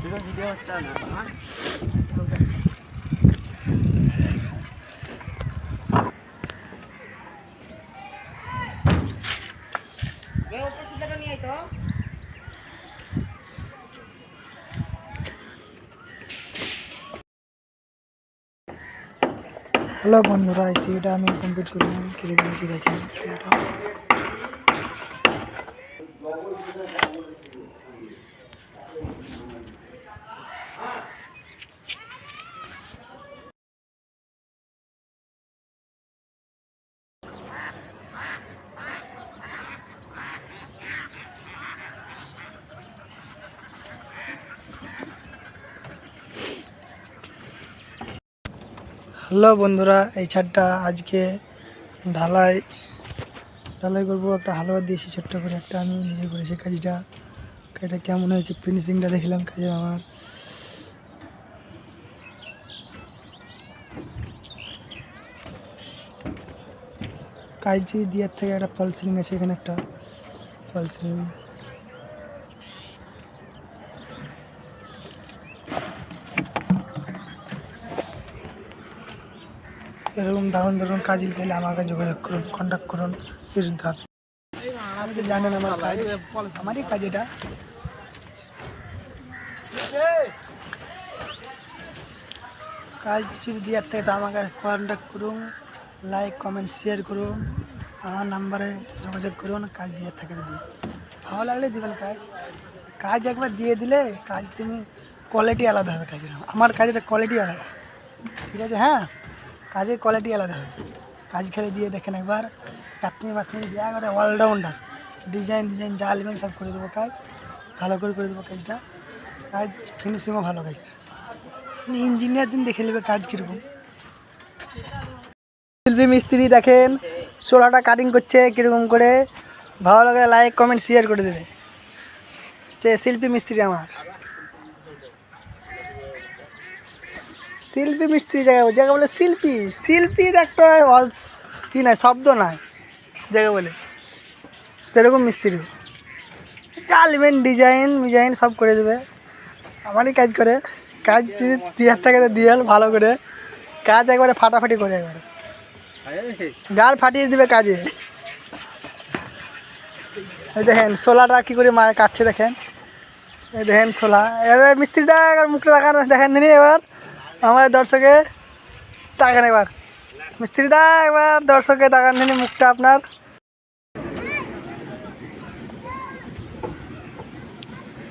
Video হচ্ছে না। Hello বন্ধুরা, এই সিটা আমি কমপ্লিট করলাম। কিরকম হচ্ছে দেখেন সিটা। হ্যালো বন্ধুরা, এই ছাদটা আজকে ঢালাই করবো। একটা হালুয়া দিয়েছি ছোট্ট করে, একটা আমি নিজে করেছি কাজটা। এটা কেমন হয়েছে ফিনিশিংটা দেখলাম কাজে আমার। কাজ দিয়ার থেকে একটা ফল সিলিং আছে, এখানে একটা ফল সিলিং। এরকম দারুণ দারুণ কাজ দিলে আমাকে যোগাযোগ করুন, কন্ট্যাক্ট করুন সিদ্ধার্থ। আমি তো জানেন আমার কাজ, আমারই কাজ এটা। কাজ যদি দেওয়ার থেকে তো আমাকে কন্ট্যাক্ট করুন, লাইক কমেন্ট শেয়ার করুন, আমার নাম্বারে যোগাযোগ করুন। কাজ দেওয়ার থেকে দিই, ভালো লাগলে দেবেন কাজ। কাজ একবার দিয়ে দিলে কাজ তুমি কোয়ালিটি আলাদা হবে কাজের। আমার কাজের কোয়ালিটি আলাদা, ঠিক আছে? হ্যাঁ, কাজের কোয়ালিটি আলাদা হবে। কাজ খেলে দিয়ে দেখেন একবার, আপনি একবারে অলরাউন্ডার, ডিজাইন যা নেবেন সব করে দেবো। কাজ ভালো করে দেবো কাজটা। কাজ ফিনিশিংও ভালো কাজের। আপনি ইঞ্জিনিয়ার দিন দেখে নেবে কাজ কীরকম। শিল্পী মিস্ত্রি দেখেন সোলাটা কাটিং করছে কীরকম করে। ভালো লাগলে লাইক কমেন্ট শেয়ার করে দেবে। শিল্পী মিস্ত্রি আমার, শিল্পী মিস্ত্রি জায়গা বলে শিল্পী। শিল্পীর একটা কি নাই, শব্দ নাই জায়গা বলে, সেরকম মিস্ত্রি। যা নেবেন ডিজাইন সব করে দেবে, আমারই কাজ করে। কাজ যদি দেওয়ার থাকে তো দিয়ে ভালো করে কাজ একবারে ফাটাফাটি করে, একবারে গাল ফাটিয়ে দেবে কাজে। এই দেখেন সোলাটা কী করে মায়ে কাটছে দেখেন। এই দেখেন সোলা। এবার মিস্ত্রিটা একবার মুখটা তাকান, দেখেন দিনই এবার আমার দর্শকে তাকান। এবার মিস্ত্রিটা একবার দর্শকে তাকান দিনই মুখটা আপনার।